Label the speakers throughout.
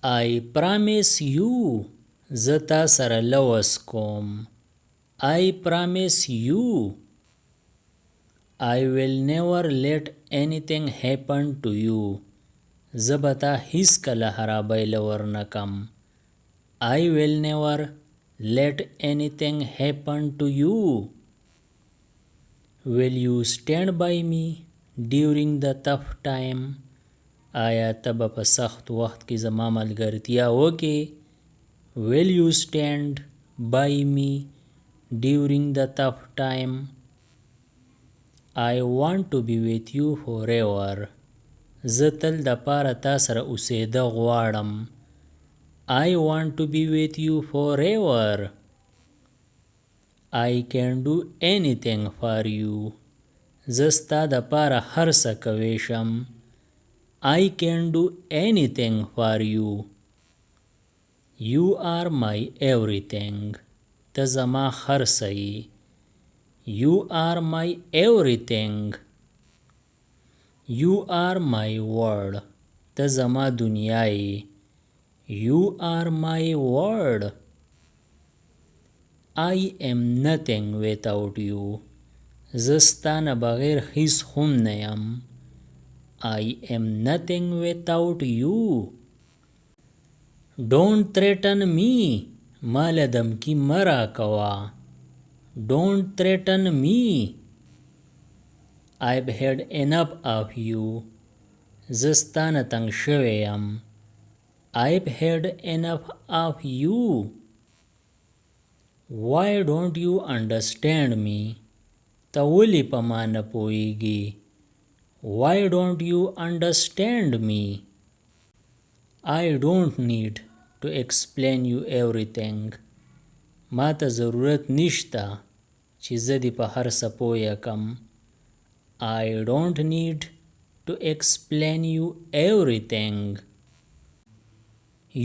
Speaker 1: I promise you زتا سره لوس کوم. I promise you I will never let anything happen to you. زبتا هیڅ کله خرابی لور نکم. I will never let anything happen to you. Will you stand by me during the tough time? آیا تب په سخت وخت کې زما ملګرتیا وکې؟ Will you stand by me during the tough time? I want to be with you forever. زه تل د پاره تا سره اوسېده غواړم. I want to be with you forever. I can do anything for you. زه ستا د پاره هر څه کوی شم. I can do anything for you. You are my everything. ته زما هر څه یې. You are my everything. You are my world. ته زما دنیا یې. You are my world. I am nothing without you. زه ستا نه بغیر هیڅ هم نه یم. I am nothing without you. Don't threaten me. مال دمکی مرا کوا. Don't threaten me. I've had enough of you. زستا نه تنگ شوی یم. I've had enough of you. Why don't you understand me? ته ولې په ما نه پوهیږې؟ Why don't you understand me? I don't need to explain you everything. ما ته ضرورت نشته چې زه دې په هر څه پوه کم. I don't need to explain you everything.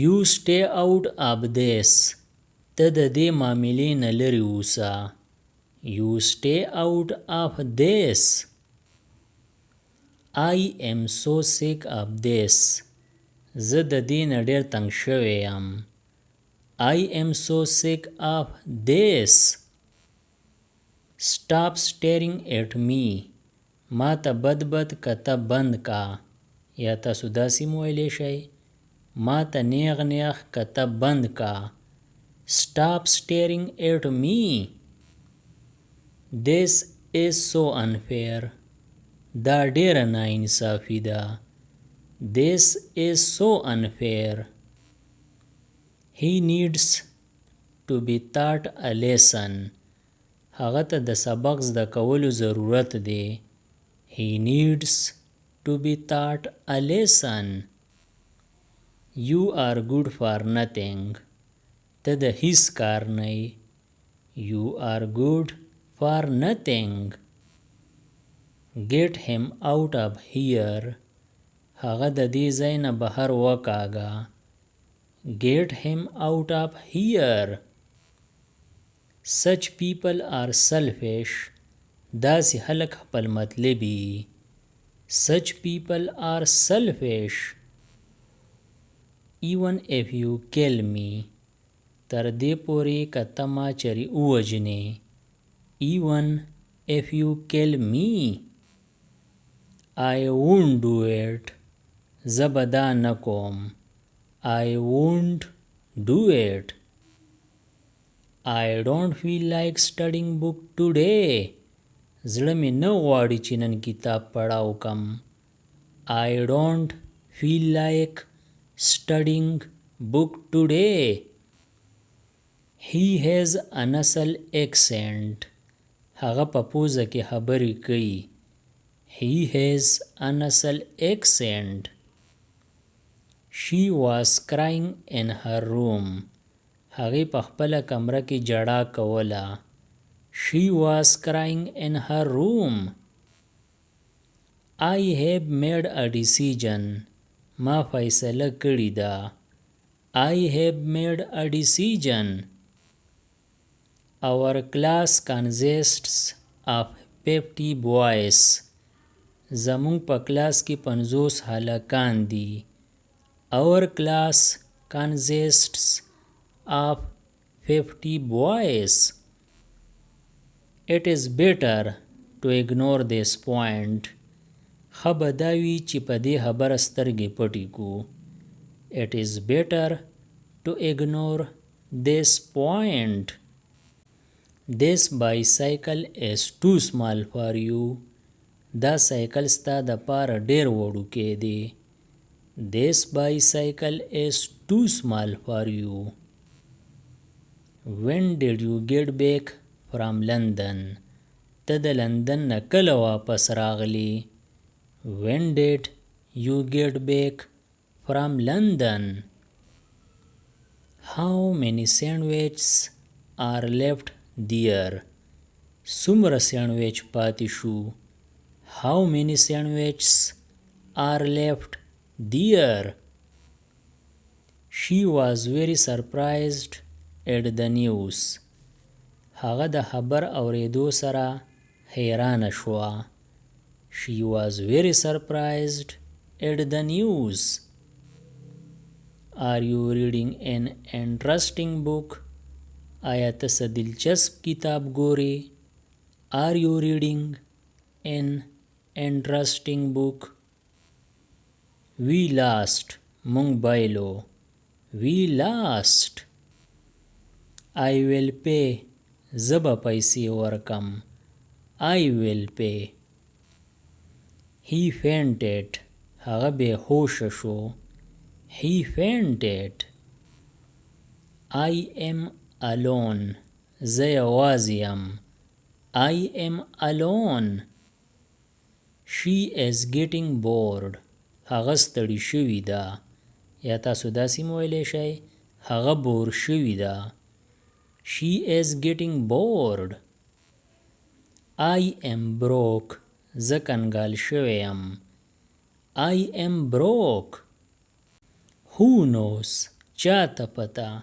Speaker 1: You stay out of this. ته د دې معاملې نه لرې اوسه. You stay out of this. I am so sick of this. زه د دې نه ډېر تنګ شوی یم. I am so sick of this. Stop staring at me. ما ته بد بد کته بند کا. یا تاسو داسې مویلی شئ. ما ته نیغ نیغ کته بند کا. Stop staring at me. This is so unfair. دا ډیره ناانصافي ده. This is so unfair. He needs to be taught a lesson. هغه ته د سبق زده کولو ضرورت دی. He needs to be taught a lesson. You are good for nothing. ته د هیڅ کار نه یې. You are good for nothing. Get him out of here. هغه د دې ځای نه بهر وکاږه. Get him out of here. Such people are selfish. داسې خلک خپل مطلبي. Such people are selfish. Even if you kill me. تر دې پورې که ته ما چرې ووژنې. Even if you kill me. I won't do it. زه به دا نه کوم. I won't do it. I don't feel like studying book today. زړه مې نه غواړي چې نن کتاب پړاو کم. I don't feel like studying book today. He has a nasal accent. هغه په پوزه کې خبرې کوي. He has a nasal accent. She was crying in her room. هغې په خپله کمره کې جړا کوله. She was crying in her room. I have made a decision. ما فیصله کړې ده. I have made a decision. Our class consists of 50 boys. زمونږ په کلاس کې 50 هلکان دي. Our class consists of 50 boys. It is better to ignore this point. خبداوی چې په دې خبره سترګې پټې کو. It is better to ignore this point. This bicycle is too small for you. دا سایکل ستا د پاره ډیر وړوکی دی. This bicycle is too small for you. When did you get back from London? ته د لندن نه کله واپس راغلی. When did you get back from London? How many sandwiches are left there? څومره سینډویچ پاتې شو. How many sandwiches are left there? She was very surprised at the news. هغه د خبر اوریدو سره حیرانه شوه. She was very surprised at the news. Are you reading an interesting book? آیا ته څه دلچسپ کتاب ګورې. Are you reading an interesting book? We lost. مونږ بایلو. We lost. I will pay. زه به پیسې ورکم. I will pay. He fainted. هغه بې هوشه شو. He fainted. I am alone. زه یوازې یم. I am alone. She is getting bored. هغه ستړی شوې ده. یا تاسو داسې مویلی شئ هغه بور شوې ده. She is getting bored. I am broke. زه کنګال شوی یم. I am broke. Who knows? چاته پته.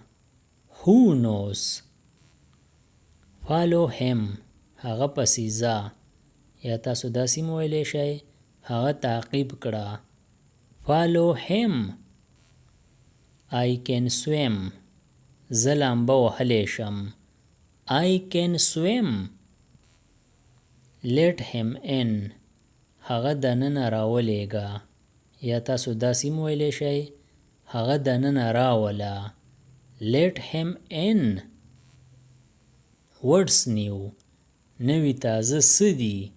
Speaker 1: Who knows? Follow him. هغه پسې ځه. یا تاسو داسې مویلی شئ هغه تعقیب کړه. Follow him. I can swim. زه لامبه وهلی شم. I can swim. Let him in. هغه دننه راولېږه. یا تاسو داسې مویلی شئ هغه دننه راوله. Let him in. What's new? نوی تازه څه دي.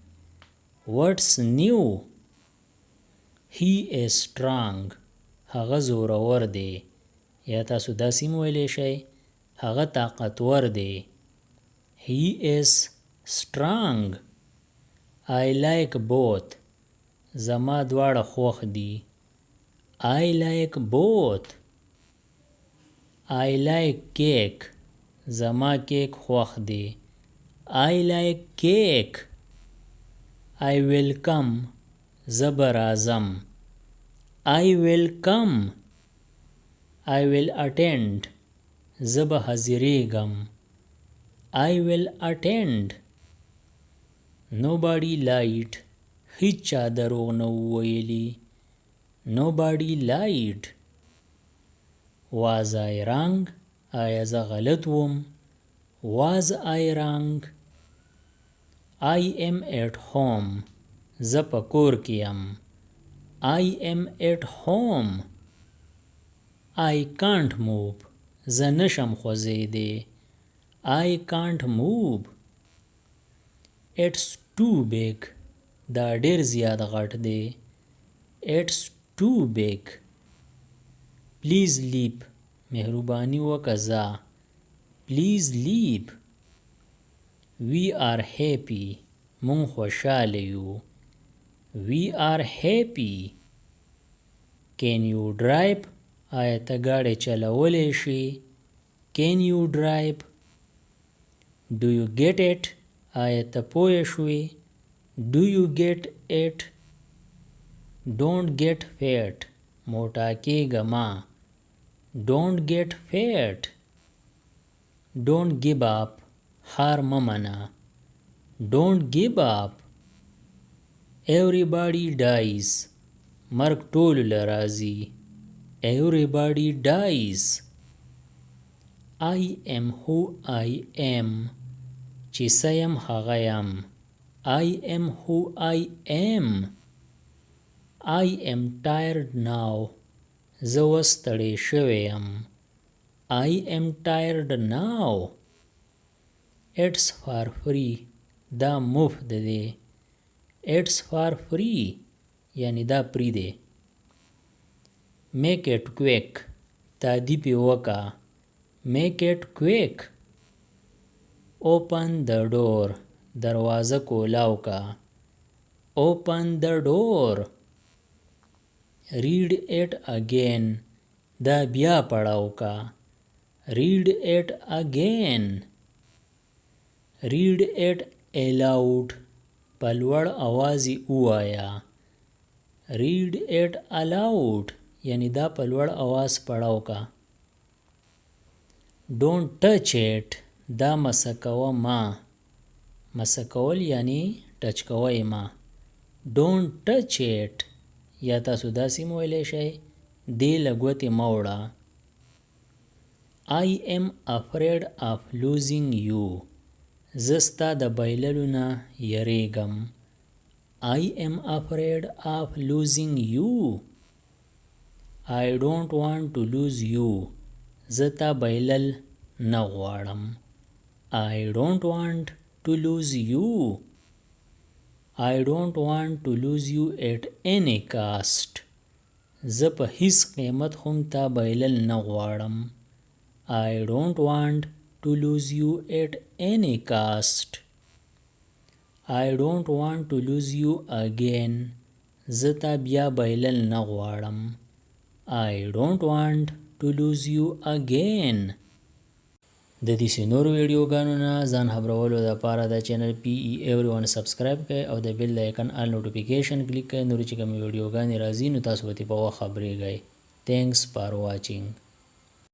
Speaker 1: What's new? He is strong. هغه زورور دی. یا تاسو داسې مویلی شئ هغه طاقتور دی. He is strong. I like both. زما دواړه خوښ دي. I like both. I like cake. زما کیک خوښ دی. I like cake. I will come. زه به راځم. I will come. I will attend. زه به حاضرېږم. I will attend. Nobody lied. هیچا دروغ نه وویلي. Nobody lied. Was I wrong? آیا زه غلط وم. Was I wrong? I am at home. زه په کور کې یم. I am at home. I can't move. زه نشم خوځېدی. I can't move. It's too big. دا ډیر زیات غټ دی. It's too big. Please leave. مهرباني وکړه ځه. Please leave. We are happy. مونږ خوشحاله یو. We are happy. Can you drive? آیا ته ګاډی چلولی شي. Can you drive? Do you get it? آیا ته پوه شوې. Do you get it? Don't get fat. موټا کېږه مه. Don't get fat. Don't give up. هار مه منه. Don't give up. Everybody dies. مرګ ټولو له راځي. Everybody dies. I am who I am. چې سیم هغه یم. I am who I am. I am tired now. زه اوس ستړی شوی یم. I am tired now. It's for free. دا مفت دی. It's for free. یعنی دا پری دی. Make it quick. تادیب وکا. Make it quick. Open the door. دروازه کولاو کا. Open the door. Read it again. دا بیا پڑھاو کا. Read it again. Read it aloud. پلوڑ آوازی اوایا. Read it aloud. یعنی دا پلوڑ آواز پڑھاو کا. Don't touch it. دا مسکو ما. مسکول یعنی ټچ کوي ما. Don't touch it. یا تاسو داسې مویلی شئ دې له ګوتې مه وړه. I am afraid of losing you. زه ستا د بایللو نه یریږم. I am afraid of losing you. I don't want to lose you. زه تا بایلل نه غواړم. I don't want to lose you. I don't want to lose you at any cost. زه په هیڅ قیمت هم تا بایلل نه غواړم. I don't want to lose you at any cost. I don't want to lose you again. زه تا بیا بایلل نه غواړم. I don't want to lose you again. د دې نورو ویډیوګانو نه ځان خبرولو لپاره د چینل PE Everyone سبسکرایب کړئ او د بیل آیکن آل نوټیفیکیشن کلیک کړئ. نور چې کوم ویډیوګانې راځي نو تاسو به په وخت خبرېږئ. Thanks for watching.